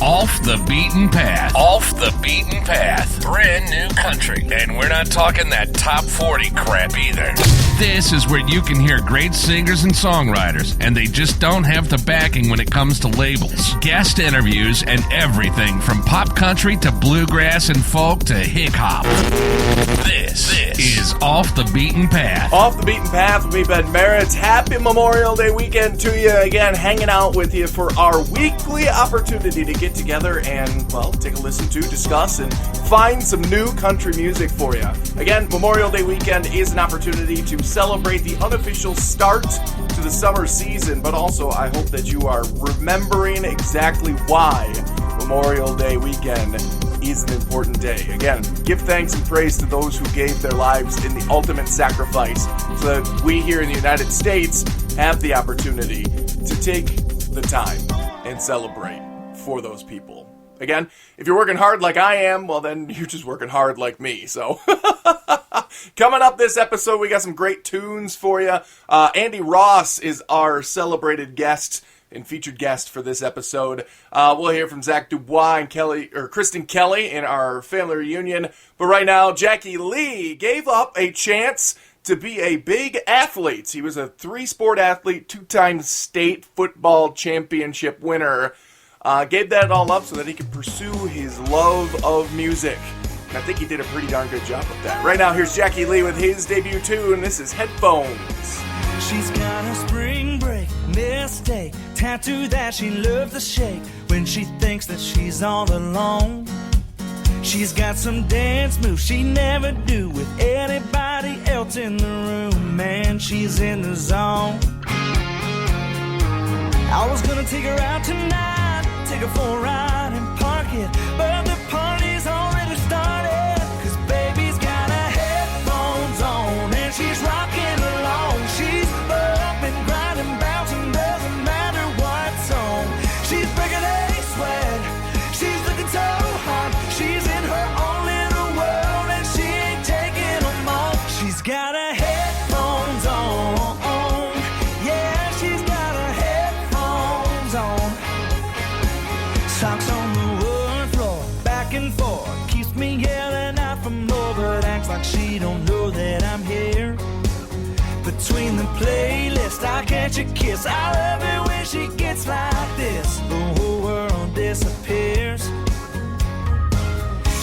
Off the Beaten Path. Off the Beaten Path. Brand new country. And we're not talking that top 40 crap either. This is where you can hear great singers and songwriters, and they just don't have the backing when it comes to labels. Guest interviews and everything from pop country to bluegrass and folk to hip hop. This is Off the Beaten Path. Off the Beaten Path with me, Ben Merritt. Happy Memorial Day weekend to you. Again, hanging out with you for our weekly opportunity to get together and, well, take a listen to, discuss, and find some new country music for you. Again, Memorial Day weekend is an opportunity to celebrate the unofficial start to the summer season, but also I hope that you are remembering exactly why Memorial Day weekend is an important day. Again, give thanks and praise to those who gave their lives in the ultimate sacrifice so that we here in the United States have the opportunity to take the time and celebrate for those people. Again, if you're working hard like I am, well then you're just working hard like me, so... Coming up this episode, we got some great tunes for you. Andy Ross is our celebrated guest and featured guest for this episode. We'll hear from Zach Dubois and Kristen Kelly in our family reunion. But right now, Jackie Lee gave up a chance to be a big athlete. He was a 3-sport athlete, 2-time state football championship winner. Gave that all up so that he could pursue his love of music. And I think he did a pretty darn good job with that. Right now, here's Jackie Lee with his debut tune. This is Headphones. She's got a spring break mistake tattoo that she loves to shake when she thinks that she's all alone. She's got some dance moves she never do with anybody else in the room. Man, she's in the zone. I was gonna take her out tonight, take her for a ride and park it, but the party's already started, 'cause baby's got her headphones on and she's rocking along. She's bumping, grinding, bouncing, doesn't matter what song. She's breaking a sweat, she's looking so hot, she's in her own little world and she ain't taking them off. She's got her headphones on, yeah, she's got her headphones on. Socks on the wood floor, back and forth, keeps me yelling out for more, but acts like she don't know that I'm here. Between the playlist, I catch a kiss. I love it when she gets like this. The whole world disappears.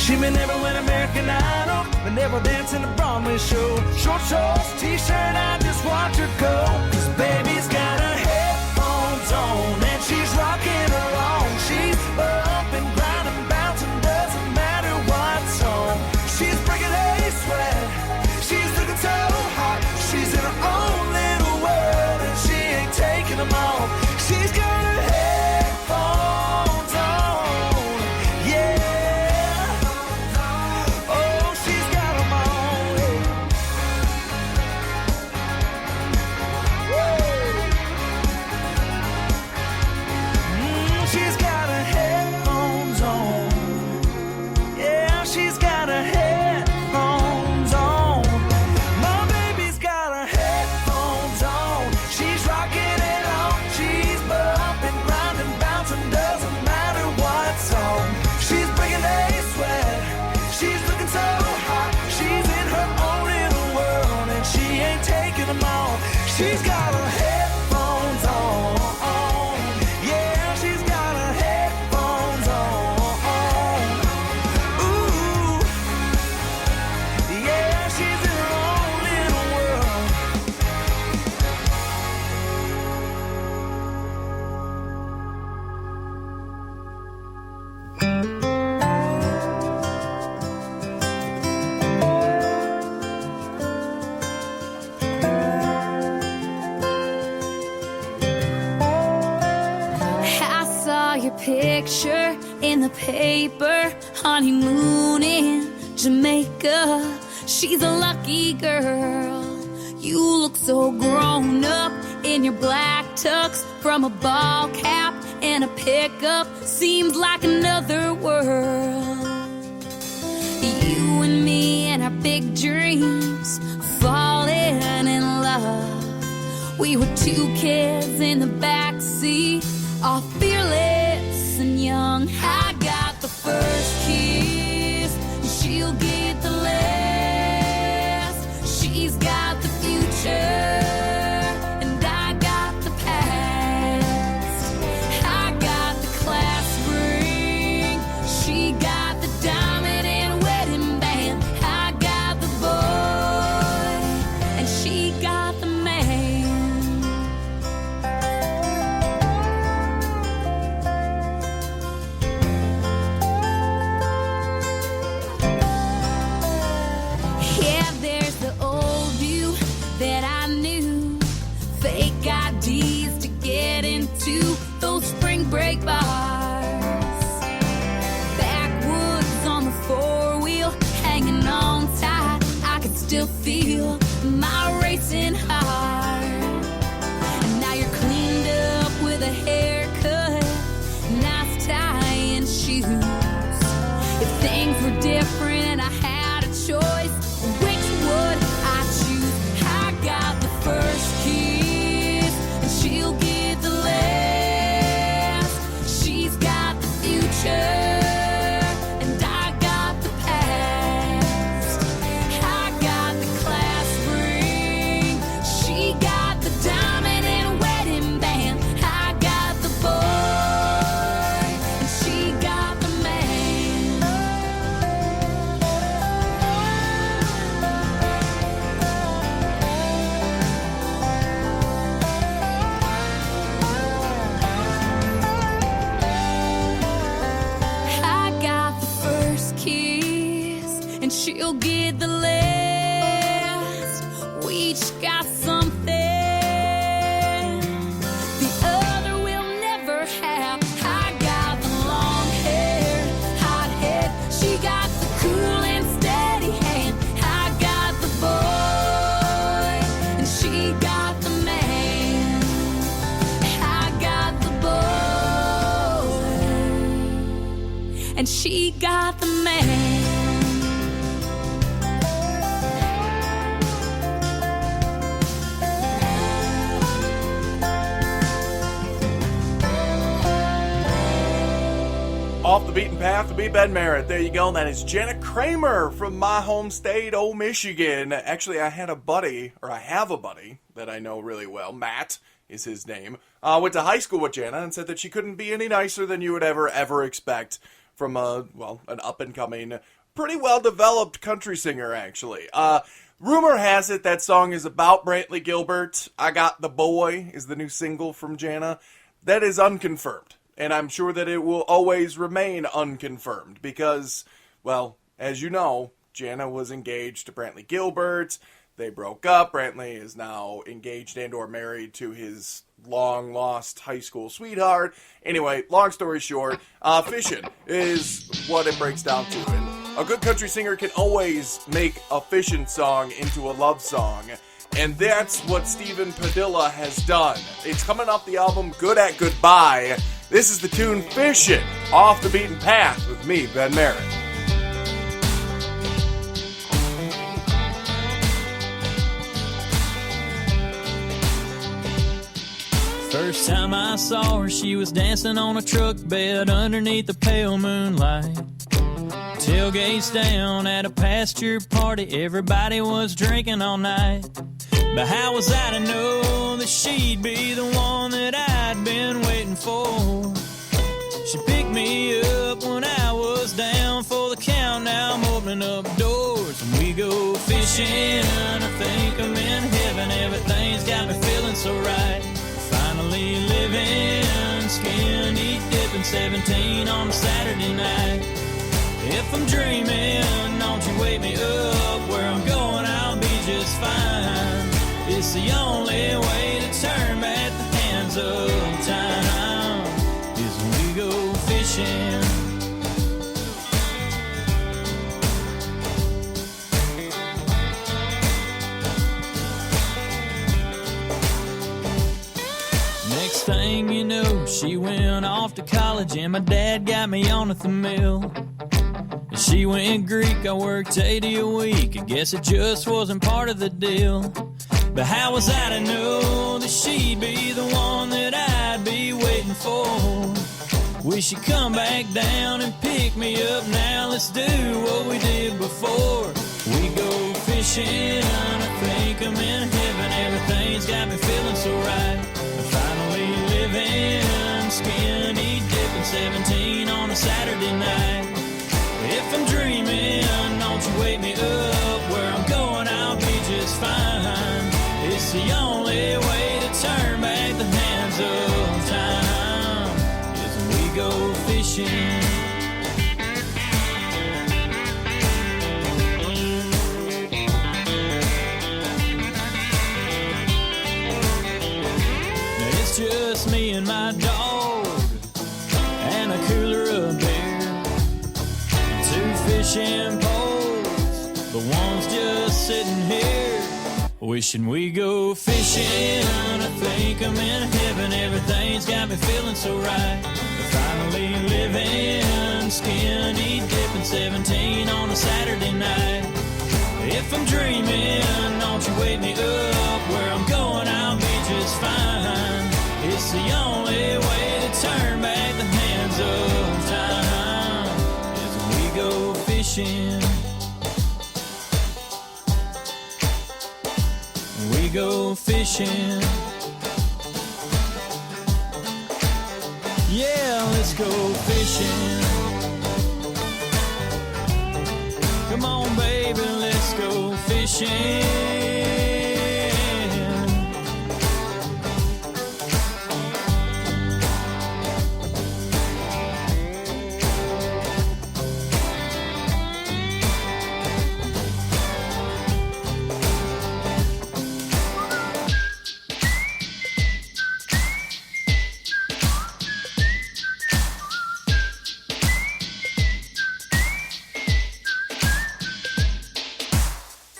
She may never win American Idol, but never dance in a Broadway show. Short shorts, t-shirt, I just watch her go. 'Cause baby's got her headphones on and she's rocking along. She's bumping, grinding, bouncing, doesn't matter what song. She's breaking a sweat, she's looking so hot, she's in her own little world and she ain't taking them off. She's got her headphones on, yeah. Oh, she's got them on, she's got her headphones on, yeah, she's got her headphones on. My baby's got her headphones on, she's rocking it on, she's bumping, grinding, bouncing, doesn't matter what song. She's breaking a sweat, she's looking so hot, she's in her own little world and she ain't taking them off. She's got her headphones on, yeah, she's got her headphones on. Ooh, yeah, she's in her own little world. I saw your picture in the paper, honeymoon in Jamaica. She's a lucky girl. You look so grown up in your black tux, from a ball cap and a pickup. Seems like another world. You and me and our big dreams, falling in love. We were two kids in the backseat, all fearless and young. I got the first kiss, and she'll get the last. She's got the future, and I got the past. I got the class ring, she got the diamond and wedding band. I got the boy, and she got the man. Yeah, there's the old you that I knew. Fake IDs to get into those spring break bars. Backwoods on the four-wheel, hanging on tight. I could still feel my racing heart. And now you're cleaned up with a haircut, nice tie and shoes. If things were different and I had a choice, which would I choose? I got the first kiss, and she'll get the last. She's got the future, and I got the past. I got the class ring, she got the diamond and wedding band. I got the boy, and she got the man. I got the first kiss, and she'll get the last. We each got something the other will never have. I got the long hair, hot head. She got the cool and steady hand. I got the boy, and she got the man. I got the boy, and she got the man. Off the Beaten Path to be Ben Merritt. There you go. That is Jana Kramer from my home state, old Michigan. Actually, I have a buddy that I know really well. Matt is his name. Went to high school with Jana and said that she couldn't be any nicer than you would ever expect from an up-and-coming, pretty well-developed country singer, actually. Rumor has it that song is about Brantley Gilbert. I Got the Boy is the new single from Jana. That is unconfirmed. And I'm sure that it will always remain unconfirmed because, well, as you know, Jana was engaged to Brantley Gilbert. They broke up. Brantley is now engaged and or married to his long-lost high school sweetheart. Anyway, long story short, fishing is what it breaks down to. And a good country singer can always make a fishing song into a love song. And that's what Stephen Padilla has done. It's coming off the album Good at Goodbye. This is the tune Fishin' Off the Beaten Path with me, Ben Merritt. First time I saw her, she was dancing on a truck bed underneath the pale moonlight. Tailgates down at a pasture party, everybody was drinking all night. But how was I to know that she'd be the one that I'd been waiting for? She picked me up when I was down for the count. Now I'm opening up doors and we go fishing. I think I'm in heaven, everything's got me feeling so right. Finally living, skin deep dipping, 17 on a Saturday night. If I'm dreaming, don't you wake me up. Where I'm going, I'll be just fine. It's the only way to turn back the hands of time is when we go fishing. Next thing you know, she went off to college and my dad got me on at the mill. She went Greek, I worked 80 a week. I guess it just wasn't part of the deal. But how was I to know that she'd be the one that I'd be waiting for? Wish you'd come back down and pick me up now. Let's do what we did before. We go fishing, I think I'm in heaven. Everything's got me feeling so right. Finally living, skinny dipping, 17 on a Saturday night. If I'm dreaming, don't you wake me up. Where I'm going, I'll be just fine. It's the only way to turn back the hands of time, is when we go fishing. It's just me and my dog and a cooler of beer, 2 fishing poles, the one's just sitting here. Wishing we go fishing, I think I'm in heaven. Everything's got me feeling so right. Finally living, skinny dipping, 17 on a Saturday night. If I'm dreaming, don't you wake me up. Where I'm going, I'll be just fine. It's the only way to turn back the hands of time, is when we go fishing. We go fishing. Yeah, let's go fishing. Come on, baby, let's go fishing.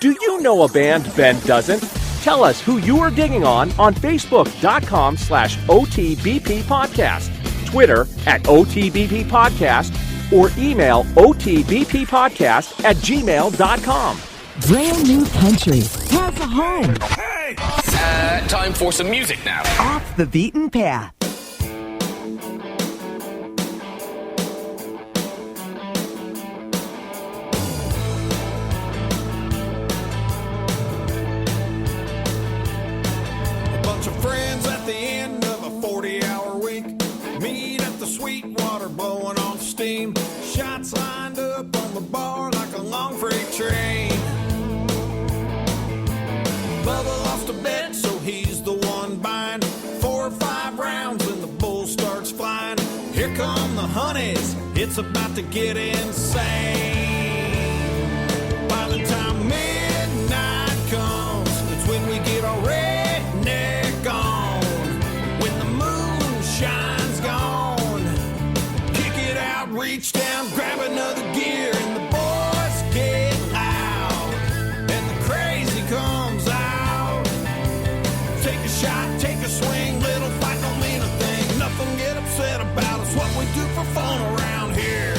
Do you know a band Ben doesn't? Tell us who you are digging on Facebook.com/OTBP Podcast, Twitter @OTBP Podcast, or email OTBPpodcast@gmail.com. Brand New Country has a home Time for some music now. off the beaten path. Friends at the end of a 40-hour week meet at the Sweetwater, blowing off steam. Shots lined up on the bar like a long freight train. Bubba lost a bet, so he's the one buying 4 or 5 rounds and the bull starts flying. Here come the honeys, it's about to get insane. By the time midnight comes, it's when we get our redneck on. When the moon shines gone, kick it out, reach down, grab another gear, and the boys get loud, and the crazy comes out. Take a shot, take a swing, little fight don't mean a thing. Nothing get upset about, it's what we do for fun around here.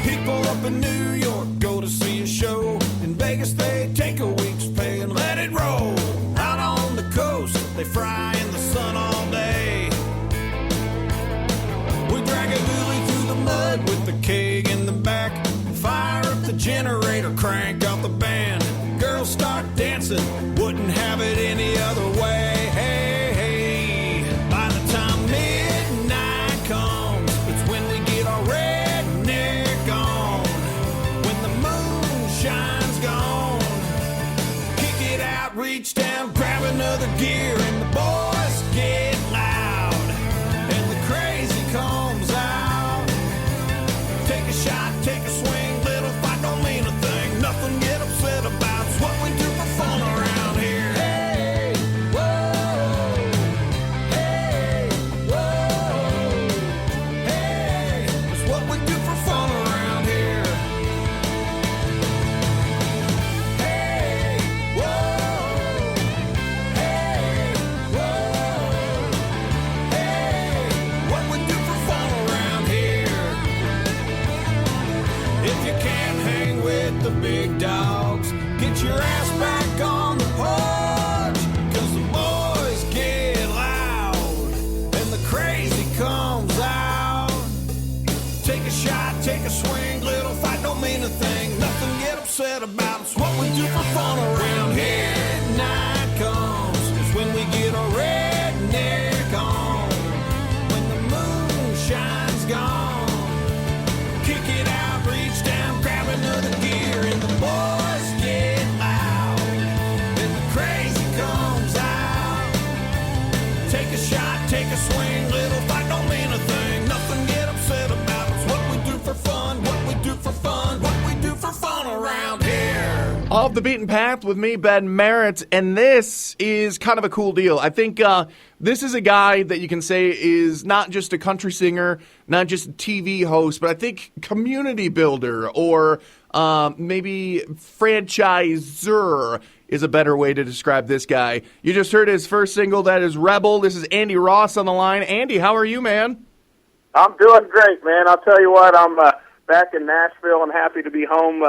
People up in New York go to see a show. In Vegas they take a week's pay and let it roll. Out on the coast they fry in the sun all day. We drag a dually through the mud with the keg in the back. Fire up the generator, crank out the band. Girls start dancing, wouldn't have it any other way. Hey, hey. By the time midnight comes, it's when we get our redneck on. When the moon shines gone, kick it out, reach down, grab another gear, and the boys get loud, and the crazy comes out. Take a shot, take a swing, little fight don't mean a thing. Nothing get upset about, it's what we do for fun around here. Hey, whoa, hey, whoa, hey, it's what we do for fun around here. Hey, whoa, hey, Off the Beaten Path with me, Ben Merritt, and this is kind of a cool deal. I think this is a guy that you can say is not just a country singer, not just a TV host, but I think community builder or maybe franchisor is a better way to describe this guy. You just heard his first single, that is Rebel. This is Andy Ross on the line. Andy, how are you, man? I'm doing great, man. I'll tell you what, I'm back in Nashville and happy to be home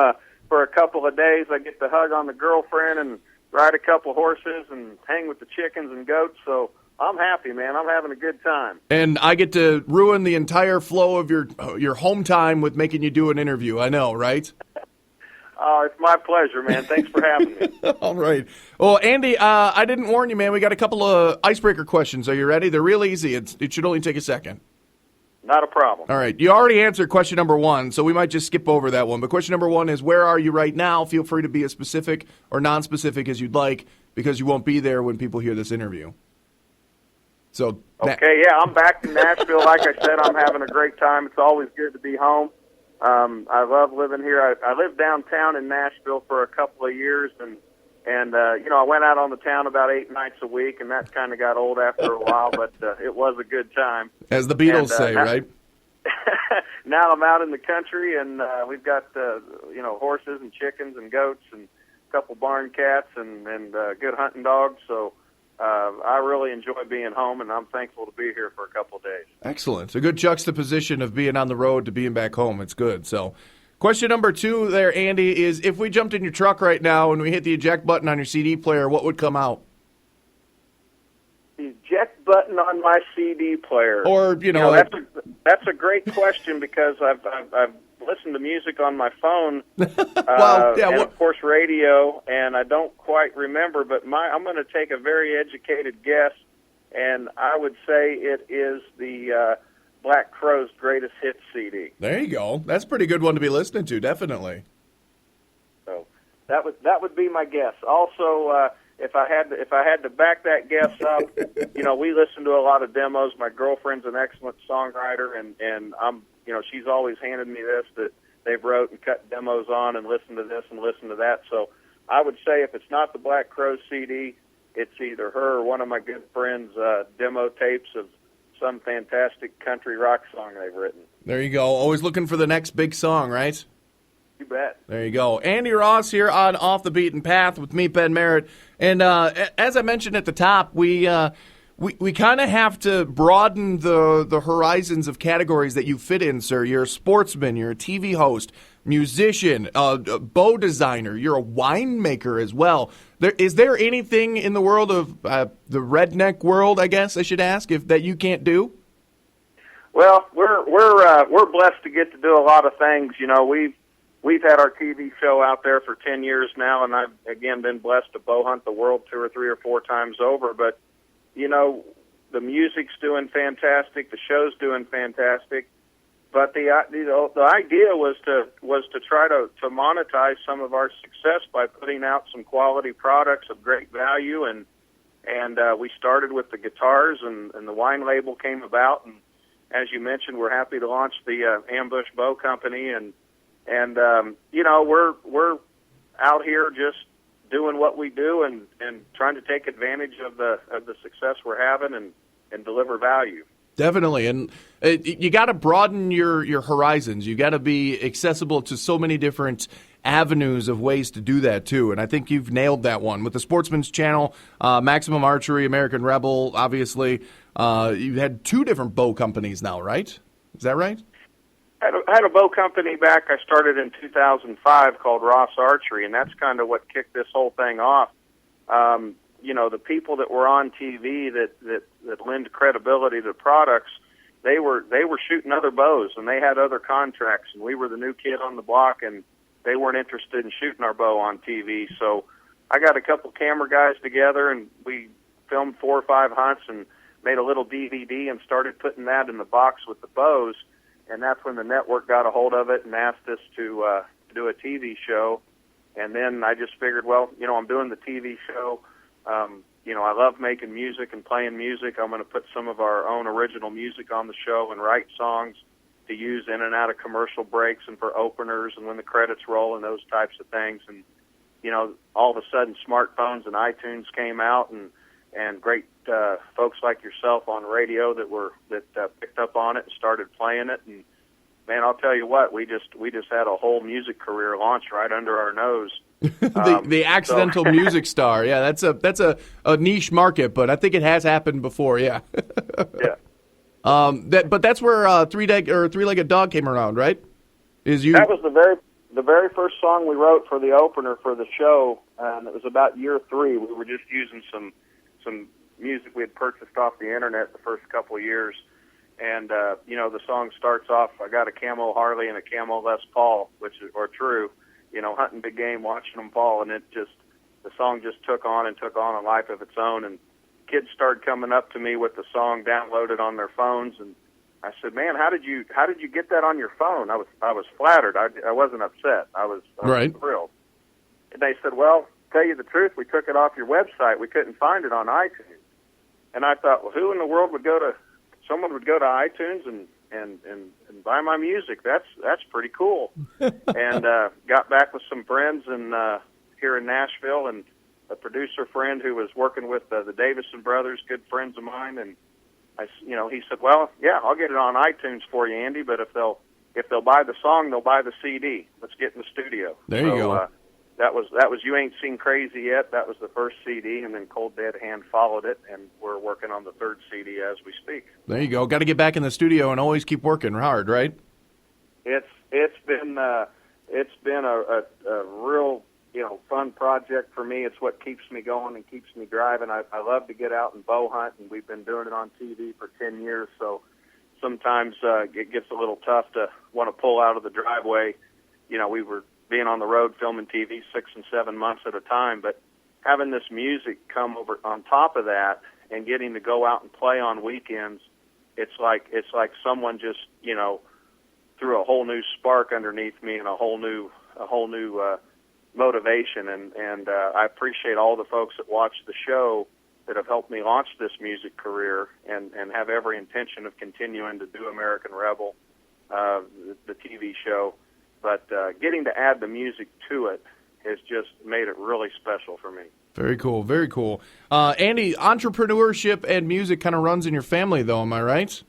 for a couple of days. I get to hug on the girlfriend and ride a couple horses and hang with the chickens and goats. So I'm happy, man. I'm having a good time. And I get to ruin the entire flow of your home time with making you do an interview. I know, right? Oh, it's my pleasure, man. Thanks for having me. All right. Well, Andy, I didn't warn you, man. We got a couple of icebreaker questions. Are you ready? They're real easy. It should only take a second. Not a problem. All right. You already answered question number 1, so we might just skip over that one. But question number 1 is, where are you right now? Feel free to be as specific or non-specific as you'd like, because you won't be there when people hear this interview. So. Okay, yeah, I'm back in Nashville. Like I said, I'm having a great time. It's always good to be home. I love living here. I lived downtown in Nashville for a couple of years, and I went out on the town about 8 nights a week, and that kind of got old after a while, but it was a good time. As the Beatles say, right? Now I'm out in the country, and we've got horses and chickens and goats and a couple barn cats and good hunting dogs. So I really enjoy being home, and I'm thankful to be here for a couple of days. Excellent. It's a good juxtaposition of being on the road to being back home. It's good. So. Question number 2 there, Andy, is if we jumped in your truck right now and we hit the eject button on your CD player, what would come out? The eject button on my CD player. Or, that's a great question because I've listened to music on my phone and, of course, radio, and I don't quite remember, but I'm going to take a very educated guess, and I would say it is the Black Crowes' Greatest Hits CD. There you go. That's a pretty good one to be listening to, definitely. So that would be my guess. Also, if I had to back that guess up, we listen to a lot of demos. My girlfriend's an excellent songwriter, and I'm she's always handed me this that they've wrote and cut demos on and listen to this and listen to that. So I would say if it's not the Black Crowes CD, it's either her or one of my good friends' demo tapes of some fantastic country rock song they've written. There you go. Always looking for the next big song, right? You bet. There you go. Andy Ross here on Off the Beaten Path with me, Ben Merritt. And as I mentioned at the top, we kind of have to broaden the horizons of categories that you fit in, sir. You're a sportsman. You're a TV host, musician, a bow designer. You're a winemaker as well. Is there anything in the world of the redneck world, I guess I should ask, that you can't do? Well, we're blessed to get to do a lot of things. We've had our TV show out there for 10 years now, and I've again been blessed to bow hunt the world 2 or 3 or 4 times over. But the music's doing fantastic, the show's doing fantastic. But the idea was to try to monetize some of our success by putting out some quality products of great value, and we started with the guitars, and the wine label came about, and as you mentioned, we're happy to launch the Ambush Bow Company, and we're out here just doing what we do and trying to take advantage of the success we're having and deliver value. Definitely, and you got to broaden your horizons. You got to be accessible to so many different avenues of ways to do that too. And I think you've nailed that one with the Sportsman's Channel, Maximum Archery, American Rebel. Obviously, you had 2 different bow companies now, right? Is that right? I had a bow company back. I started in 2005 called Ross Archery, and that's kind of what kicked this whole thing off. The people that were on TV that lend credibility to products, they were shooting other bows, and they had other contracts, and we were the new kid on the block, and they weren't interested in shooting our bow on TV. So I got a couple camera guys together, and we filmed 4 or 5 hunts and made a little DVD and started putting that in the box with the bows, and that's when the network got a hold of it and asked us to do a TV show. And then I just figured, well, I'm doing the TV show. I love making music and playing music. I'm going to put some of our own original music on the show and write songs to use in and out of commercial breaks and for openers and when the credits roll and those types of things. And all of a sudden smartphones and iTunes came out, and great folks like yourself on radio that picked up on it and started playing it. And man, I'll tell you what, we just had a whole music career launch right under our nose. The accidental music star. Yeah, that's a niche market, but I think it has happened before. Yeah. Yeah. But that's where Three-Legged Dog came around, right? That was the very first song we wrote for the opener for the show, and it was about year 3. We were just using some music we had purchased off the internet the first couple of years, and the song starts off, I got a Camo Harley and a Camo Les Paul, or true, hunting big game, watching them fall, and the song just took on a life of its own, and kids started coming up to me with the song downloaded on their phones, and I said, "Man, how did you get that on your phone?" I was flattered. I wasn't upset. I was right. Thrilled. And they said, "Well, tell you the truth, we took it off your website. We couldn't find it on iTunes." And I thought, well, who in the world someone would go to iTunes and buy my music? That's pretty cool. And got back with some friends here in Nashville, and a producer friend who was working with the Davison brothers, good friends of mine, and he said, "Well, yeah, I'll get it on iTunes for you, Andy. But if they'll buy the song, they'll buy the CD. Let's get in the studio." There you go. That was You Ain't Seen Crazy Yet. That was the first CD, and then Cold Dead Hand followed it, and we're working on the third CD as we speak. There you go. Got to get back in the studio and always keep working hard, right? It's been a real fun project for me. It's what keeps me going and keeps me driving. I love to get out and bow hunt, and we've been doing it on TV for 10 years, so sometimes it gets a little tough to want to pull out of the driveway. We were being on the road filming TV 6 and 7 months at a time, but having this music come over on top of that and getting to go out and play on weekends, it's like someone just threw a whole new spark underneath me and a whole new motivation, and I appreciate all the folks that watch the show that have helped me launch this music career and have every intention of continuing to do American Rebel, the TV show. But getting to add the music to it has just made it really special for me. Very cool, very cool. Andy, entrepreneurship and music kind of runs in your family, though, am I right?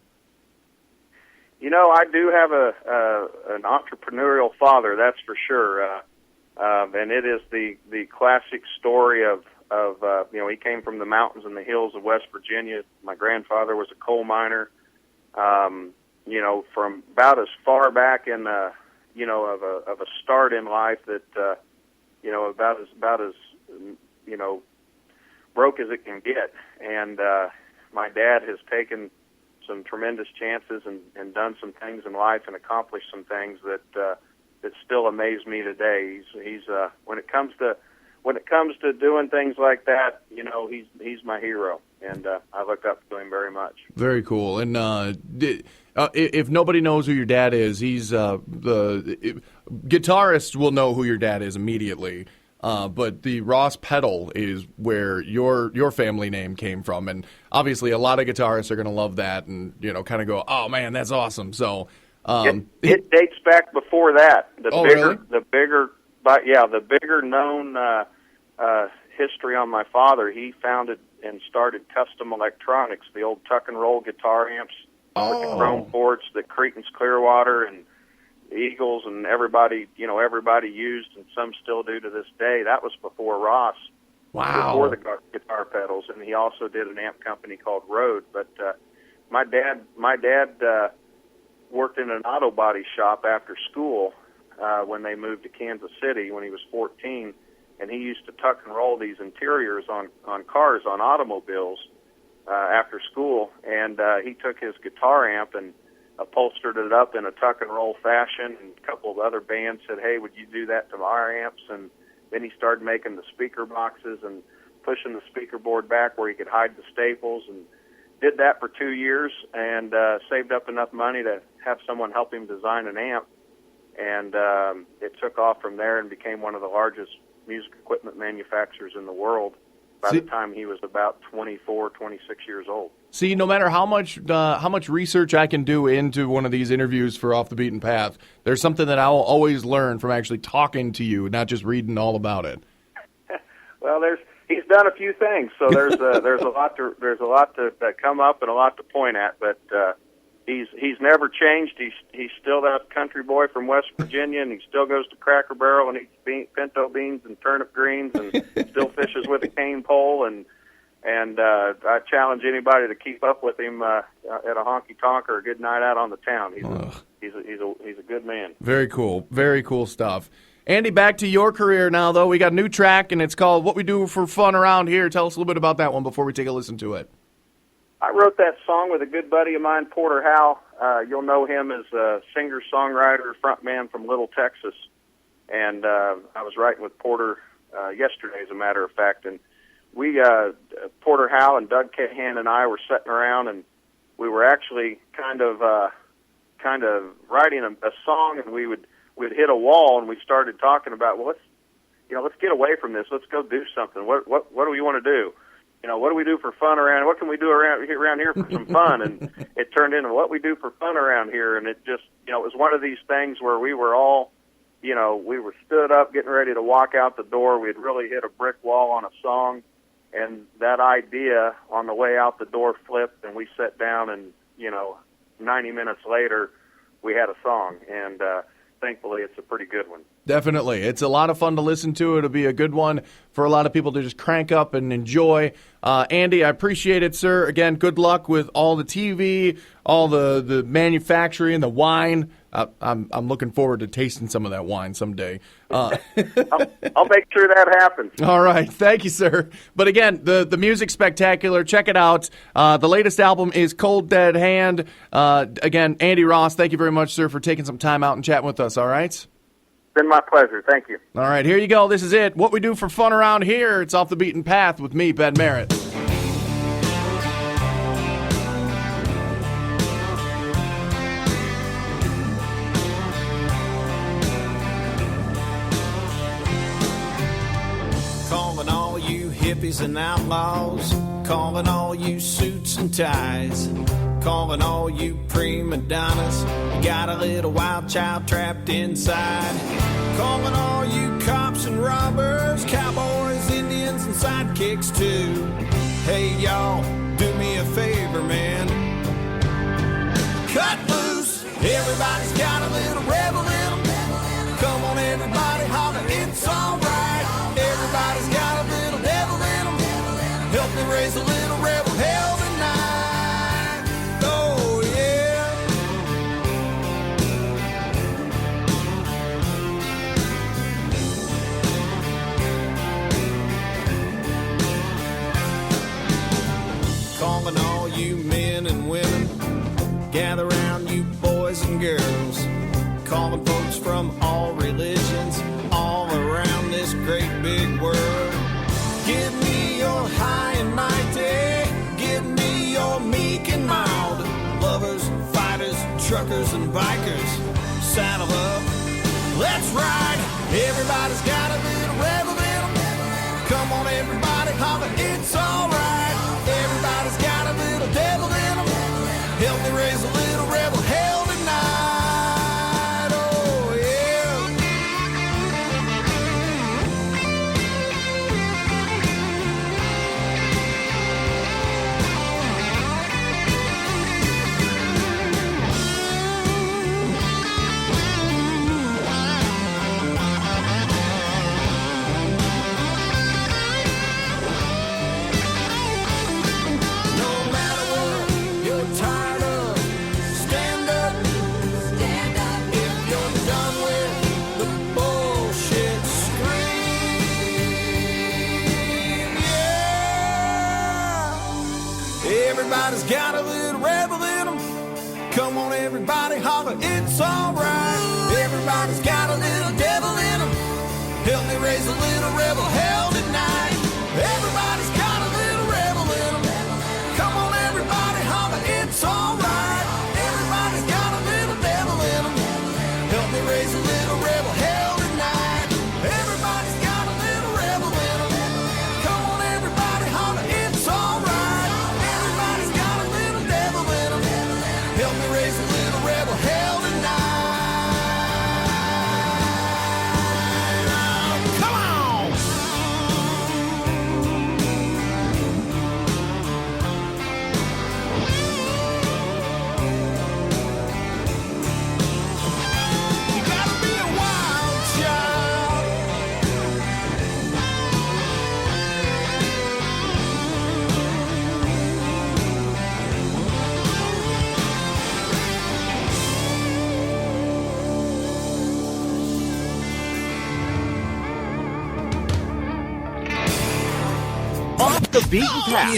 I do have an entrepreneurial father, that's for sure. And it is the classic story of he came from the mountains and the hills of West Virginia. My grandfather was a coal miner. From about as far back in of a start in life that about as broke as it can get. And my dad has taken some tremendous chances and done some things in life and accomplished some things that still amaze me today. He's when it comes to doing things like that, he's my hero, and I look up to him very much. Very cool. And if nobody knows who your dad is, he's the guitarists will know who your dad is immediately. But the Ross pedal is where your family name came from, and obviously a lot of guitarists are going to love that, and kind of go, "Oh man, that's awesome." So. It dates back before that. Really? The bigger known history on my father. He founded and started Custom Electronics, the old tuck and roll guitar amps, with the chrome ports that Cretan's Clearwater and Eagles and everybody used, and some still do to this day. That was before Ross. Wow. Before the guitar pedals, and he also did an amp company called Rode. But my dad worked in an auto body shop after school when they moved to Kansas City when he was 14, and he used to tuck and roll these interiors on cars, on automobiles after school, and he took his guitar amp and upholstered it up in a tuck and roll fashion, and a couple of other bands said, "Hey, would you do that to our amps?" And then he started making the speaker boxes and pushing the speaker board back where he could hide the staples, and did that for 2 years, and saved up enough money to have someone help him design an amp, and it took off from there and became one of the largest music equipment manufacturers in the world by the time he was about 24, 26 years old. See, no matter how much research I can do into one of these interviews for Off the Beaten Path, there's something that I'll always learn from actually talking to you, not just reading all about it. Well, he's done a few things, so there's a lot to come up and a lot to point at, but he's never changed. He's still that country boy from West Virginia, and he still goes to Cracker Barrel and eats pinto beans and turnip greens, and still fishes with a cane pole. And I challenge anybody to keep up with him at a honky tonk or a good night out on the town. He's a good man. Very cool stuff. Andy, back to your career now, though. We got a new track, and it's called What We Do for Fun Around Here. Tell us a little bit about that one before we take a listen to it. I wrote that song with a good buddy of mine, Porter Howe. You'll know him as a singer-songwriter, frontman from Little Texas. And I was writing with Porter yesterday, as a matter of fact. And we, Porter Howe and Doug Cahan and I were sitting around, and we were actually kind of writing a song, and we'd hit a wall, and we started talking about, well, let's get away from this. Let's go do something. What do we want to do? What do we do for fun around? What can we do around here for some fun? And it turned into what we do for fun around here. And it just, it was one of these things where we were all, we were stood up, getting ready to walk out the door. We had really hit a brick wall on a song, and that idea on the way out the door flipped, and we sat down, and 90 minutes later, we had a song, and thankfully, it's a pretty good one. Definitely. It's a lot of fun to listen to. It'll be a good one for a lot of people to just crank up and enjoy. Andy, I appreciate it, sir. Again, good luck with all the TV, all the manufacturing, the wine. I'm looking forward to tasting some of that wine someday. I'll make sure that happens. All right. Thank you, sir. But again, the music's spectacular. Check it out. The latest album is Cold Dead Hand. Again, Andy Ross, thank you very much, sir, for taking some time out and chatting with us. All right? It's been my pleasure. Thank you. All right. Here you go. This is it. What we do for fun around here. It's Off the Beaten Path with me, Ben Merritt. Calling all you hippies and outlaws, calling all you suits and ties, calling all you prima donnas, you got a little wild child trapped inside. Calling all you cops and robbers, cowboys, Indians, and sidekicks too. Hey y'all, do me a favor, man. Cut loose, everybody's got a little rebel in them. Come on everybody, holler, it's alright. Everybody's got a little devil in them. Help me raise a little rebel hell tonight. Oh yeah. Calling all you men and women, gather round you boys and girls. Calling folks from all religions, all around this great big world. Give me your high and mighty, give me your meek and mild. Lovers, fighters, truckers, and bikers, saddle up, let's ride. Everybody's got a little rebel in them. Come on everybody, holler, it's alright. Everybody's got a little devil in them. Help me raise a little rebel hell tonight. Oh yeah. No matter what you're tired of, stand up. Stand up. If you're done with the bullshit, scream. Yeah. Everybody's got a little rebel in them. Come on, everybody, holler, it's alright. Everybody's got a little devil in them. Help me raise a little rebel hell tonight. Everybody's got a little rebel in them. Come on, everybody, holler, it's alright. Everybody's got a little devil in them. Help me raise a little rebel hell tonight. Everybody's got a little rebel in them. Come on, everybody, holler, it's alright. Everybody's got a little devil in them. Help me raise a little rebel hell tonight. Come on! the Beaten Path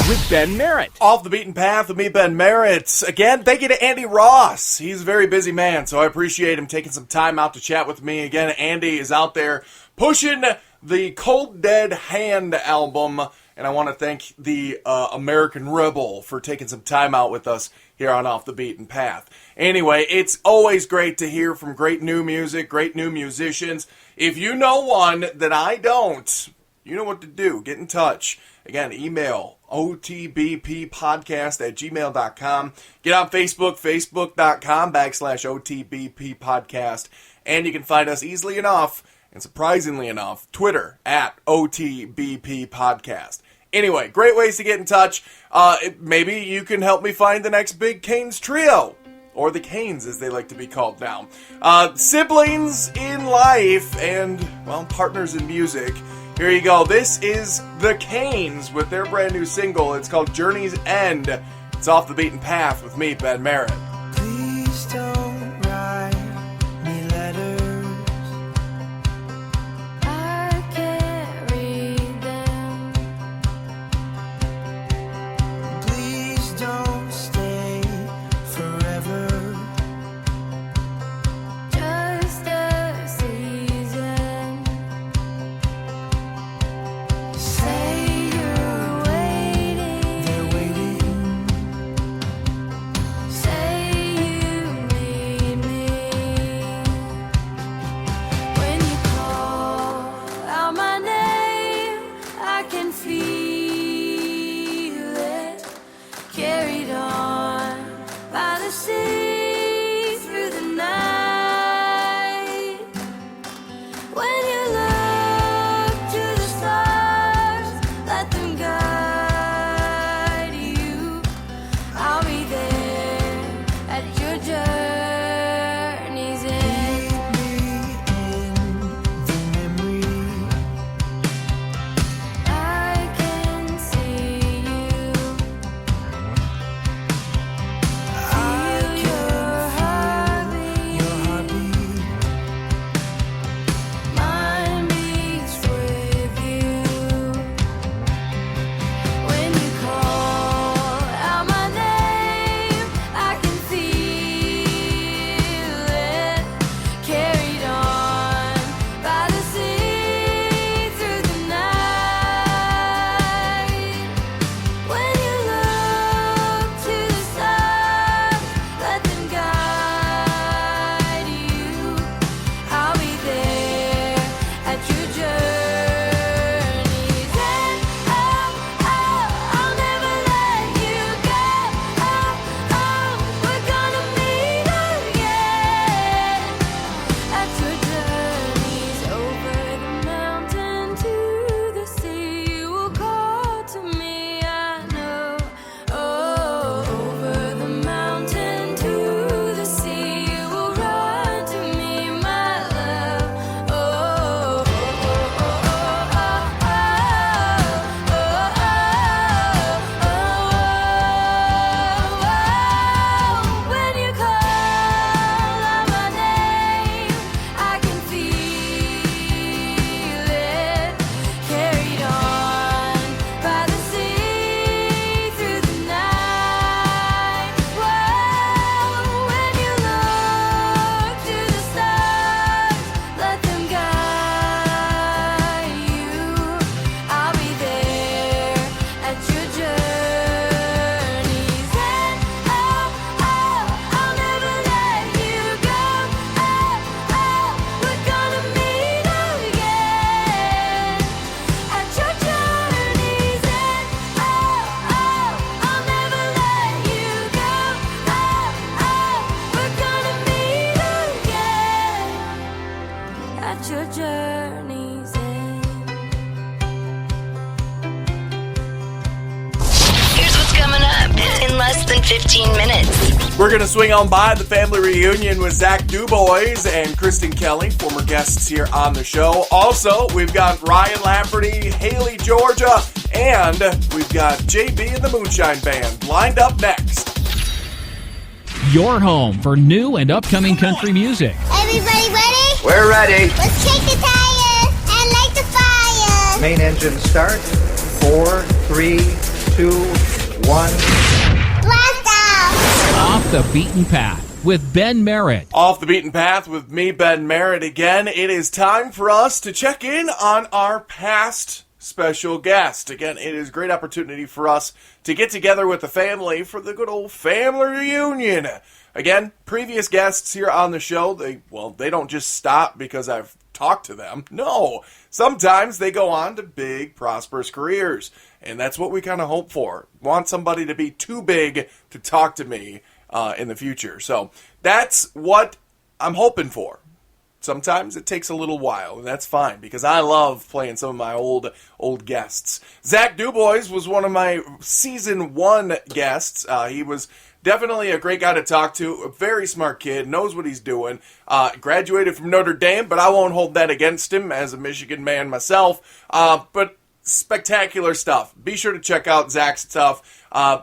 with Ben Merritt. Off the Beaten Path with me, Ben Merritt. Again, thank you to Andy Ross. He's a very busy man, so I appreciate him taking some time out to chat with me. Again, Andy is out there pushing the Cold Dead Hand album, and I want to thank the American Rebel for taking some time out with us here on Off the Beaten Path. Anyway, it's always great to hear from great new music, great new musicians. If you know one that I don't, you know what to do. Get in touch. Again, email otbppodcast@gmail.com. Get on Facebook, facebook.com/OTBP podcast. And you can find us easily enough, and surprisingly enough, Twitter @OTBP podcast. Anyway, great ways to get in touch. Maybe you can help me find the next big Canes trio. Or the Canes, as they like to be called now. Siblings in life and, well, partners in music. Here you go. This is the Canes with their brand new single. It's called Journey's End. It's Off the Beaten Path with me, Ben Merritt. Please don't write me letters. I can't read them. Please don't stay forever. Just a season. Say you're waiting. They're waiting. Say you need me. When you call out my name, I can feel it. Carried on by the sea through the night. When you look to the stars, let them guide you. I'll be there at your journey's end. I can see you. Feel your heartbeat. Mine beats with you. When you call out my name, I can feel it. Carried on by the sea through the night. When you look to the stars, let them guide you. I'll be there at your journey's end. I'll never let you go. We're gonna meet again at your journeys over the mountain to the sea. You will call to me, I know. Oh, over the mountain to the sea, you will run to me, my love. When you call out my name, I can feel it. Carried on by the sea through the night. When you look to the stars, let them guide you. I'll be there at your journey's end. I'll never let you go. We're gonna meet again at your journey's end. I'll never let you go. We're gonna meet again at your journey's end. Here's what's coming up in less than 15 minutes. We're going to swing on by the family reunion with Zach Dubois and Kristen Kelly, former guests here on the show. Also, we've got Ryan Lafferty, Haley Georgia, and we've got JB and the Moonshine Band lined up next. Your home for new and upcoming country music. Everybody ready? We're ready. Let's kick the tires and light the fire. Main engine start. 4, 3, 2, 1. Off the Beaten Path with Ben Merritt. Off the Beaten Path with me, Ben Merritt. Again, it is time for us to check in on our past special guest. Again, it is a great opportunity for us to get together with the family for the good old family reunion. Again, previous guests here on the show, they don't just stop because I've talked to them. No, sometimes they go on to big, prosperous careers, and that's what we kind of hope for. Want somebody to be too big to talk to me in the future. So that's what I'm hoping for. Sometimes it takes a little while, and that's fine, because I love playing some of my old guests. Zach Dubois was one of my Season 1 guests. He was definitely a great guy to talk to, a very smart kid, knows what he's doing, graduated from Notre Dame, but I won't hold that against him as a Michigan man myself. But spectacular stuff. Be sure to check out Zach's stuff.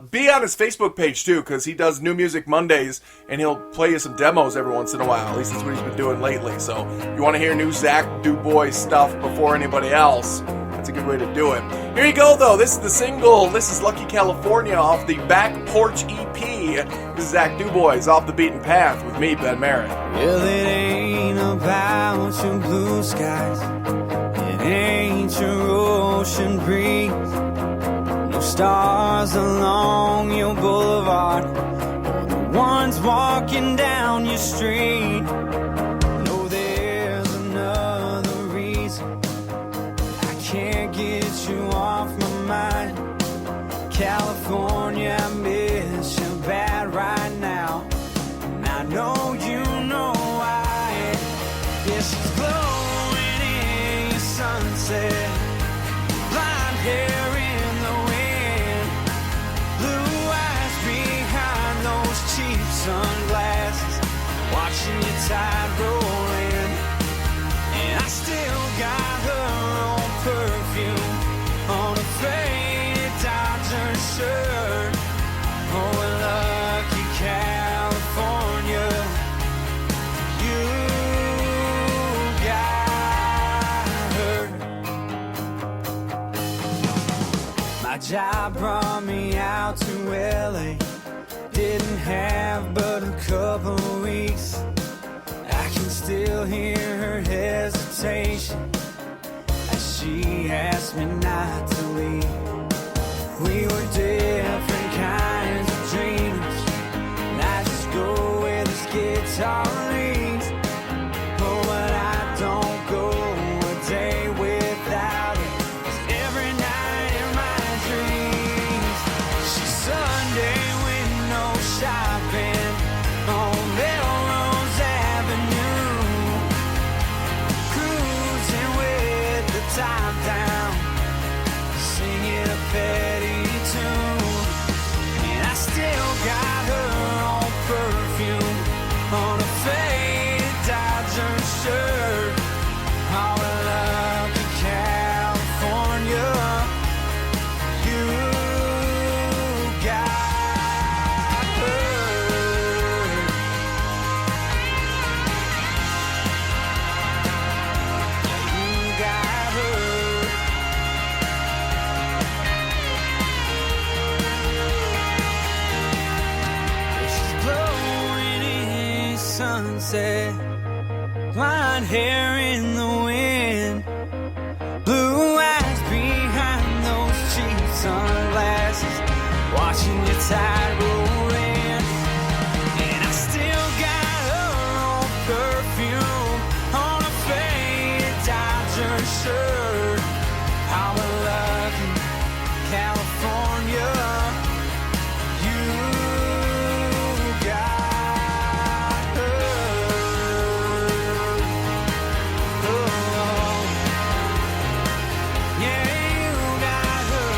Be on his Facebook page, too, because he does New Music Mondays, and he'll play you some demos every once in a while. At least that's what he's been doing lately. So if you want to hear new Zach Dubois stuff before anybody else, that's a good way to do it. Here you go, though. This is the single. This is Lucky California off the Back Porch EP. This is Zach Dubois off the Beaten Path with me, Ben Merritt. Well, it ain't about your blue skies. It ain't your ocean breeze. No stars along your boulevard, or the ones walking down your street. No, there's another reason I can't get you off my mind. California, I miss you bad right now, and I know you know why. Yeah, she's glowing in your sunset, blonde hair in the wind, blue eyes behind those cheap sunglasses, watching your tide roll in. And I still got her own perfume on a faded Dodger shirt. Oh, lucky California, you got her. My job brought me out to LA. Didn't have but a couple of weeks. I can still hear her hesitation as she asked me not to leave. We were different kinds of dreamers, and I just go where this guitar leads. Oh, but I don't go a day without it, 'cause every night in my dreams, she's Sunday window shopping on Melrose Avenue, cruising with the top down, singing a petty tune. And I still got her own perfume on a faded Dodger shirt. Oh, lucky California, you got her. You got her. She's glowing in sunset, blonde hair in the wind, blue eyes behind those cheap sunglasses, watching your tide roll in. And I still got her own perfume on a faded Dodger shirt. I'm a lucky California, you got her. Oh, yeah, you got her.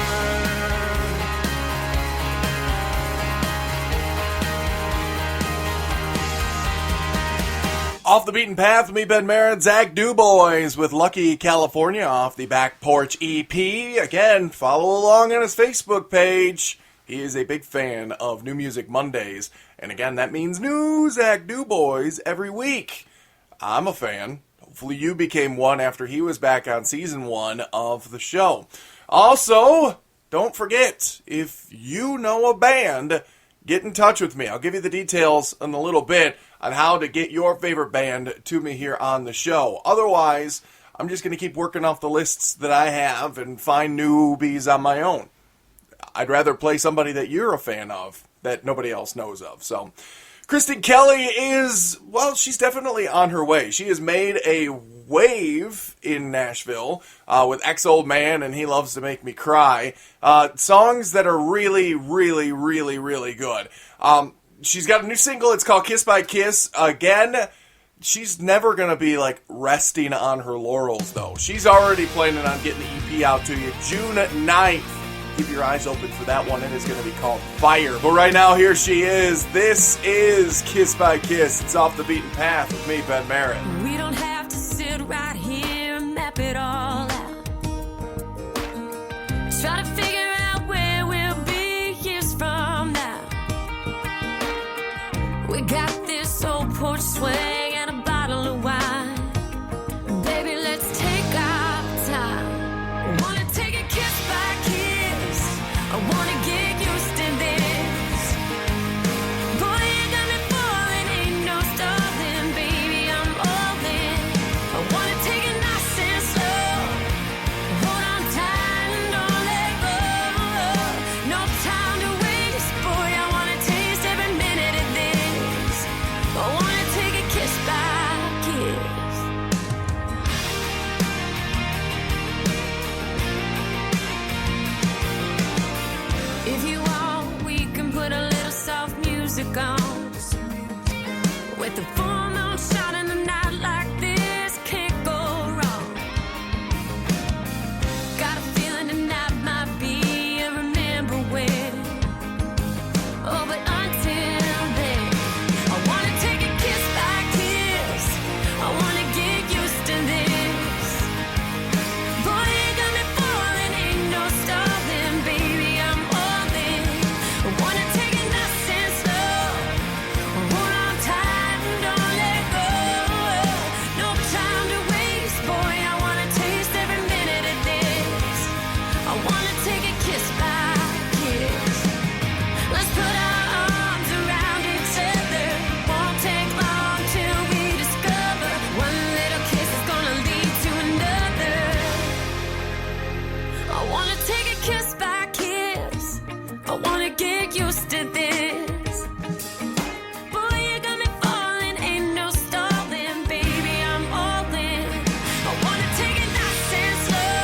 Off the Beaten Path with me, Ben Merritt, Zach Dubois with Lucky California off the Back Porch EP. Again, follow along on his Facebook page. He is a big fan of New Music Mondays. And again, that means new Zach Dubois every week. I'm a fan. Hopefully you became one after he was back on season 1 of the show. Also, don't forget, if you know a band, get in touch with me. I'll give you the details in a little bit on how to get your favorite band to me here on the show. Otherwise, I'm just going to keep working off the lists that I have and find newbies on my own. I'd rather play somebody that you're a fan of that nobody else knows of. So, Kristen Kelly is, well, she's definitely on her way. She has made a wave in Nashville with Ex-Old Man and He Loves to Make Me Cry. Songs that are really, really, really, really good. She's got a new single. It's called Kiss by Kiss. Again, she's never going to be like resting on her laurels, though. She's already planning on getting the EP out to you June 9th. Keep your eyes open for that one. It is going to be called Fire. But right now, here she is. This is Kiss by Kiss. It's Off the Beaten Path with me, Ben Merritt. We don't have to sit right here and map it all out. Try to figure out where we'll be years from now. We got this old porch swing and a bottle of wine. Baby, let's take our time. Wanna take a kiss by kiss. I wanna get used to this. Boy, you got me falling, ain't no stalling, baby, I'm all in. I wanna take it nice and slow. Hold on tight and don't let go. No time to waste, boy, I wanna taste every minute of this. I wanna take a kiss by kiss. If you want, we can put a little soft music on. With the full moon shining a night like this, can't go wrong. Got a feeling tonight might be a remember when. Oh, but until then, I wanna take a kiss by kiss. I wanna get used to this. Boy, you got me falling, ain't no stalling, baby, I'm all in. I wanna take it nice and slow. Hold on tight and don't let go. No time to waste, boy, I wanna taste every minute of this. I wanna take a kiss by kiss. Let's put our arms around each other. Won't take long till we discover one little kiss is gonna lead to another. I wanna take a kiss by kiss. I wanna get used to this. Boy, you got me falling, ain't no stalling, baby, I'm all in. I wanna take it nice and slow.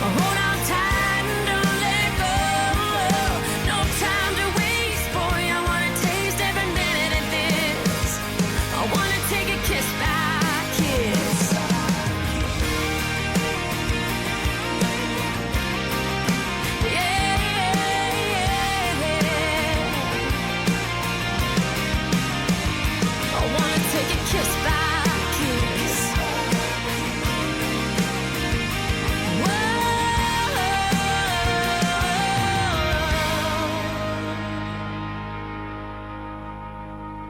Hold on tight and don't let go. No time to waste, boy, I wanna taste every minute of this. I wanna take a kiss by kiss. Yeah, I wanna take a kiss by kiss.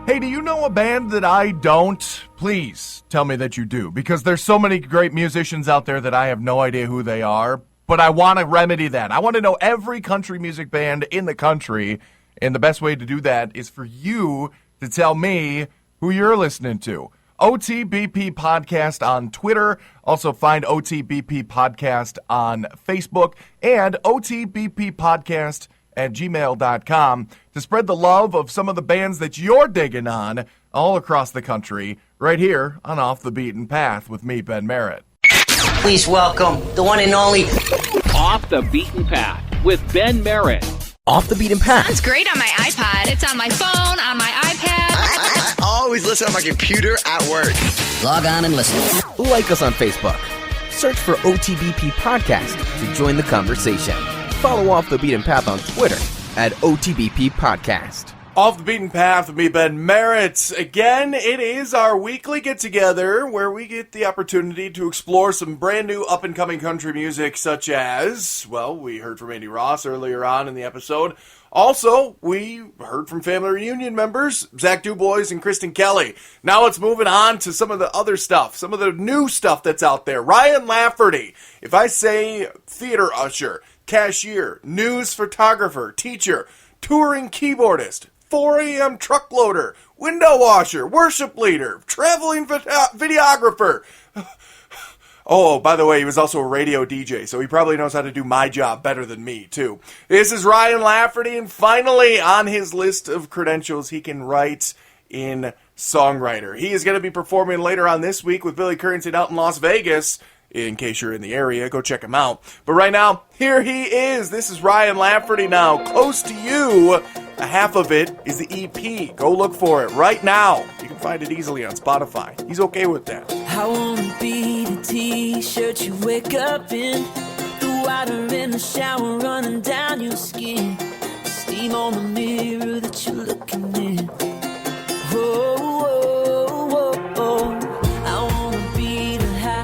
Hey, do you know a band that I don't? Please tell me that you do, because there's so many great musicians out there that I have no idea who they are, but I want to remedy that. I want to know every country music band in the country, and the best way to do that is for you to tell me who you're listening to. OTBP Podcast on Twitter. Also find OTBP Podcast on Facebook and OTBP Podcast at gmail.com to spread the love of some of the bands that you're digging on all across the country, right here on Off the Beaten Path with me, Ben Merritt. Please welcome the one and only Off the Beaten Path with Ben Merritt. Off the Beaten Path. It's great on my iPod. It's on my phone, on my iPad. I always listen on my computer at work. Log on and listen. Like us on Facebook. Search for OTBP Podcast to join the conversation. Follow Off the Beaten Path on Twitter at OTBP Podcast. Off the Beaten Path with me, Ben Merritt. Again, it is our weekly get-together where we get the opportunity to explore some brand new up-and-coming country music such as, well, we heard from Andy Ross earlier on in the episode. Also, we heard from Family Reunion members, Zach Dubois and Kristen Kelly. Now let's move on to some of the other stuff, some of the new stuff that's out there. Ryan Lafferty. If I say theater usher, cashier, news photographer, teacher, touring keyboardist, 4 a.m. truck loader, window washer, worship leader, traveling videographer. Oh, by the way, he was also a radio DJ, so he probably knows how to do my job better than me, too. This is Ryan Lafferty, and finally, on his list of credentials, he can write in songwriter. He is going to be performing later on this week with Billy Currington out in Las Vegas. In case you're in the area, go check him out. But right now, here he is. This is Ryan Lafferty now, Close to You. A half of it is the EP. Go look for it right now. You can find it easily on Spotify. He's okay with that. I wanna be the t-shirt you wake up in, the water in the shower running down your skin, the steam on the mirror that you're looking in. Whoa, whoa, whoa, whoa. I wanna be the high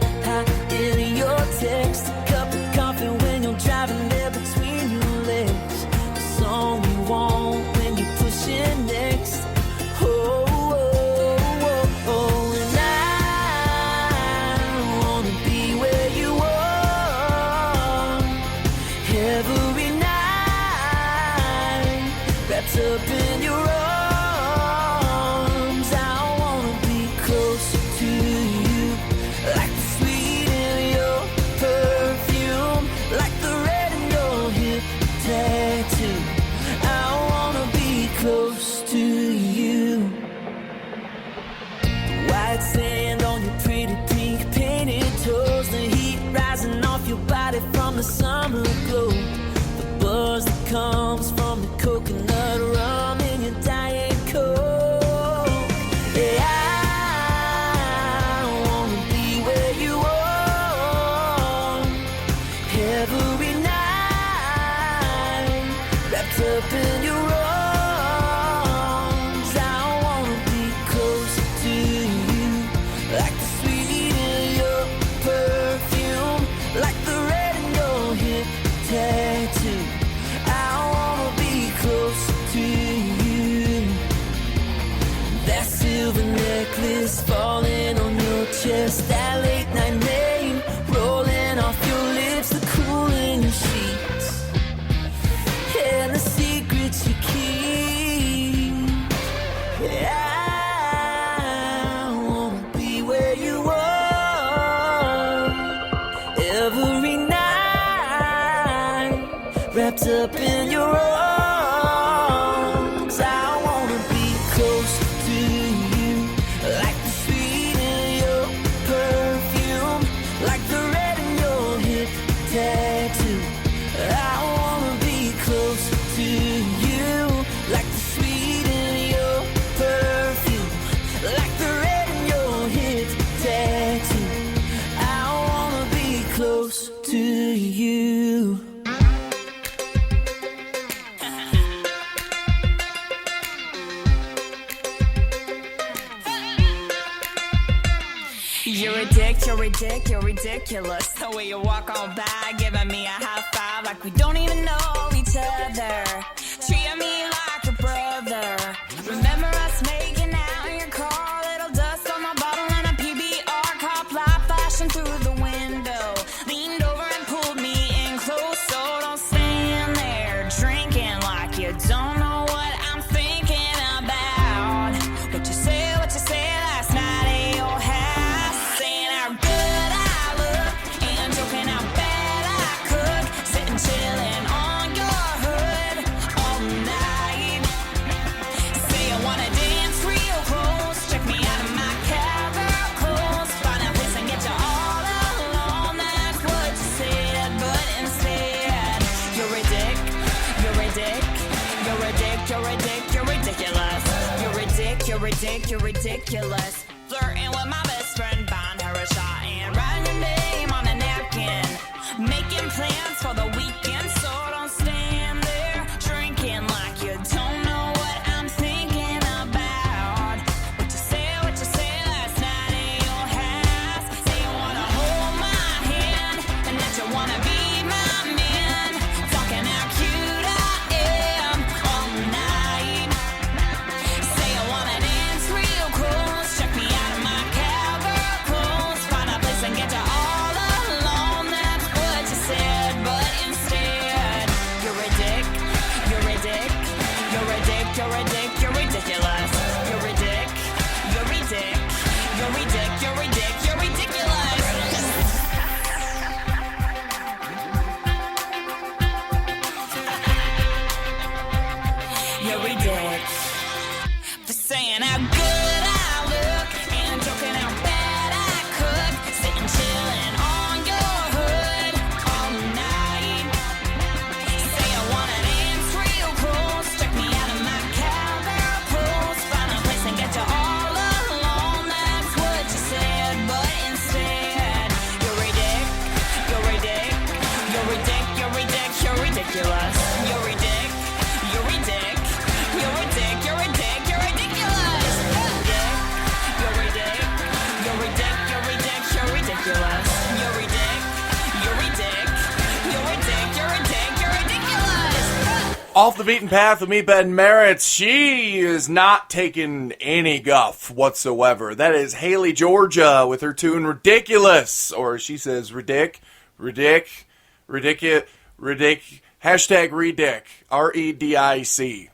in your text, a cup of coffee when you're driving there between your legs, the song you want when you're pushing next. Oh, oh, oh, oh. And I wanna be where you are every night, wrapped up in your arms. I wanna be close to you, like the sweet in your perfume, like the red in your hip tattoo. I wanna be close to you. White sand on your pretty pink painted toes, the heat rising off your body from the summer glow, the buzz that comes from the coconut rum in your Diet Coke. Yeah, I wanna be where you are every night, wrapped up in your arms. I wanna be close to you, like the sweet in your perfume, like the red in your hip tattoo. I wanna be close to you. That silver necklace falling on your chest, that late night name rolling off your lips, the cool in your sheets, and the secrets you keep. I wanna be where you are every night, wrapped up in your arms. I wanna be close to you, like the sweet in your perfume, like the red in your hip tattoo. I wanna be close to you, like the sweet in your perfume, like the red in your hip tattoo. I wanna be close to you. You're ridiculous. The way you walk on by, giving me a high five like we don't even know each other. Treat me like a brother. Remember us making out in your car, little dust on my bottle and a PBR cop light flashing through the window. Leaned over and pulled me in close, so don't stand there drinking like you don't know what I'm thinking about. What you say last night at your house, saying how good I look and joking how bad I cook, sitting chilling on your hood all night. Say you wanna dance real close, check me out of my cowgirl clothes, find a place and get you all alone. That's what you said, but instead you're ridiculous. You're ridiculous. Flirting with my best friend, buying her a shot and writing your name on a napkin. Making plans for the weekend, so don't stand there drinking like you don't know what I'm thinking. Off the Beaten Path with me, Ben Merritt. She is not taking any guff whatsoever. That is Haley Georgia with her tune Ridiculous. Or she says ridiculous, hashtag Redick, R-E-D-I-C.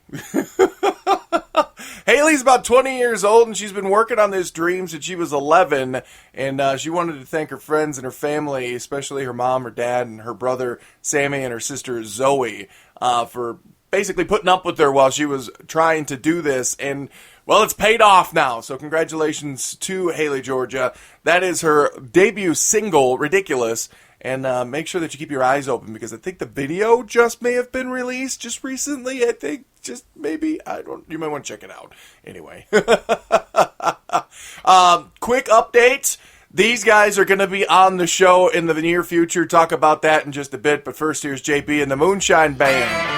Haley's about 20 years old, and she's been working on this dream since she was 11, and she wanted to thank her friends and her family, especially her mom, her dad, and her brother Sammy, and her sister Zoe, for basically putting up with her while she was trying to do this, and, well, it's paid off now, so congratulations to Haley Georgia. That is her debut single, Ridiculous. And make sure that you keep your eyes open, because I think the video just may have been released just recently. I think just maybe, you might want to check it out. Anyway. Quick update. These guys are going to be on the show in the near future. Talk about that in just a bit. But first, here's JB and the Moonshine Band.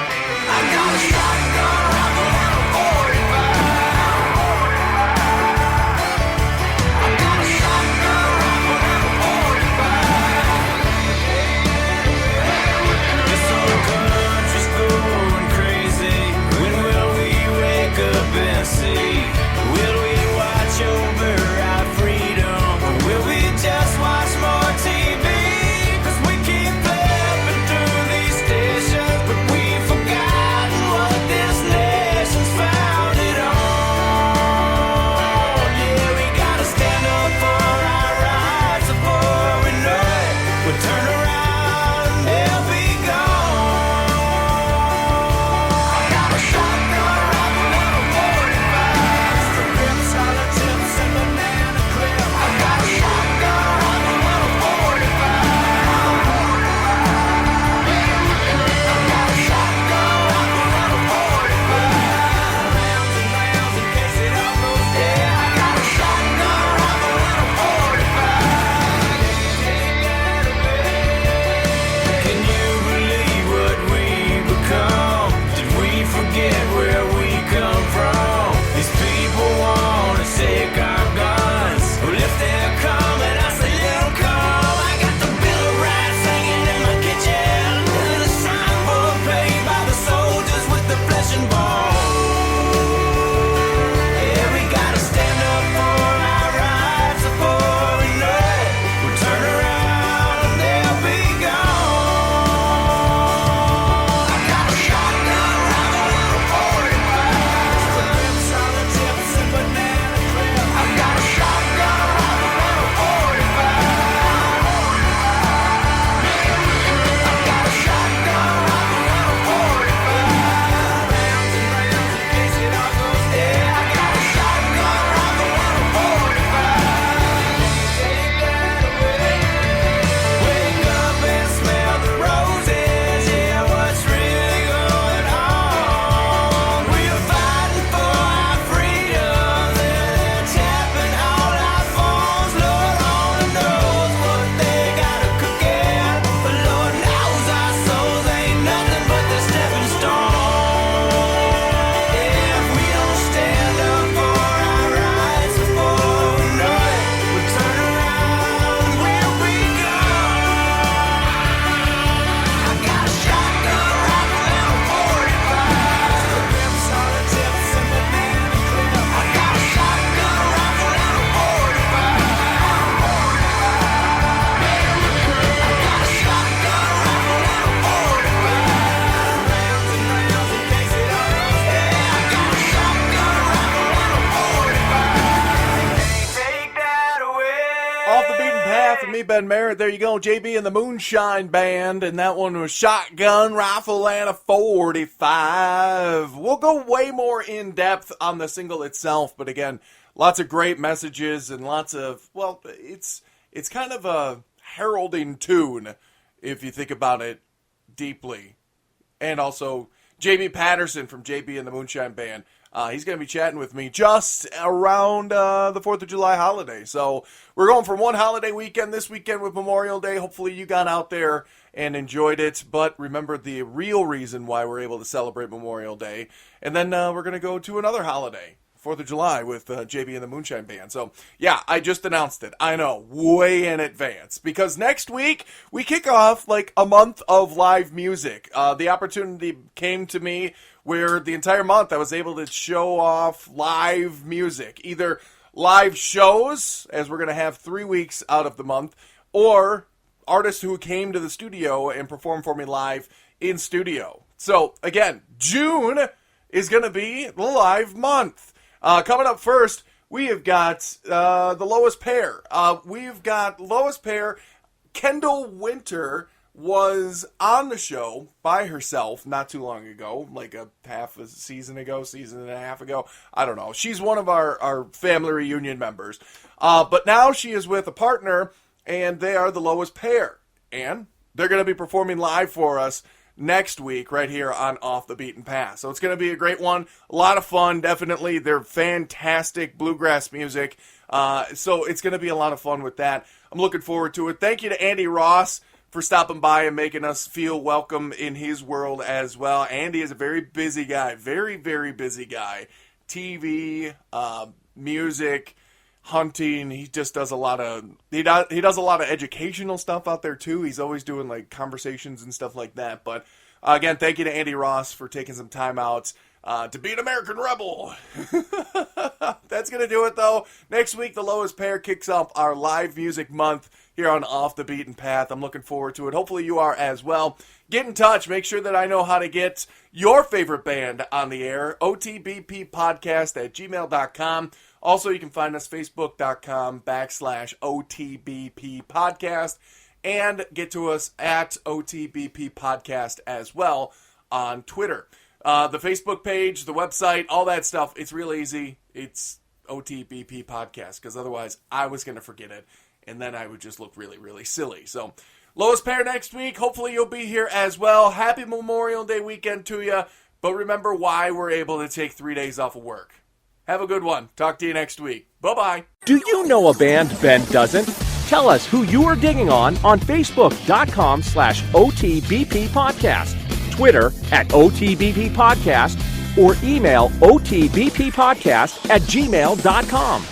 Ben Merritt. There you go, JB and the Moonshine Band, and that one was Shotgun, Rifle, and a 45. We'll go way more in depth on the single itself, but again, lots of great messages and lots of, well, it's kind of a heralding tune if you think about it deeply. And also, JB Patterson from JB and the Moonshine Band. He's going to be chatting with me just around the 4th of July holiday. So we're going from one holiday weekend this weekend with Memorial Day. Hopefully you got out there and enjoyed it. But remember the real reason why we're able to celebrate Memorial Day. And then we're going to go to another holiday 4th of July with JB and the Moonshine Band. So, yeah, I just announced it. I know, way in advance. Because next week, we kick off like a month of live music. The opportunity came to me where the entire month I was able to show off live music. Either live shows, as we're going to have 3 weeks out of the month, or artists who came to the studio and performed for me live in studio. So, again, June is going to be the live month. Coming up first, we have got the Lois Pair. We've got Lois Pair. Kendall Winter was on the show by herself not too long ago, like a half a season ago, season and a half ago. I don't know. She's one of our family reunion members. But now she is with a partner, and they are the Lois Pair. And they're going to be performing live for us next week right here on Off the Beaten Path. So it's going to be a great one. A lot of fun, definitely. They're fantastic bluegrass music. So it's going to be a lot of fun with that. I'm looking forward to it. Thank you to Andy Ross for stopping by and making us feel welcome in his world as well. Andy is a very busy guy. Very, very busy guy. TV, music, hunting. He just does a lot of he does a lot of educational stuff out there too. He's always doing like conversations and stuff like that. But again, thank you to Andy Ross for taking some time out to be an American rebel. That's gonna do it though. Next week, the Lois Pair kicks off our live music month here on Off the Beaten Path. I'm looking forward to it. Hopefully you are as well. Get in touch. Make sure that I know how to get your favorite band on the air. OTBPpodcast@gmail.com. Also, you can find us Facebook.com/OTBP podcast and get to us at OTBP podcast as well on Twitter. The Facebook page, the website, all that stuff, it's real easy. It's OTBP podcast because otherwise I was going to forget it and then I would just look really, really silly. So, Lois Pair next week. Hopefully you'll be here as well. Happy Memorial Day weekend to you. But remember why we're able to take 3 days off of work. Have a good one. Talk to you next week. Bye-bye. Do you know a band Ben doesn't? Tell us who you are digging on Facebook.com/OTBP podcast, Twitter @OTBP podcast, or email OTBP podcast @gmail.com.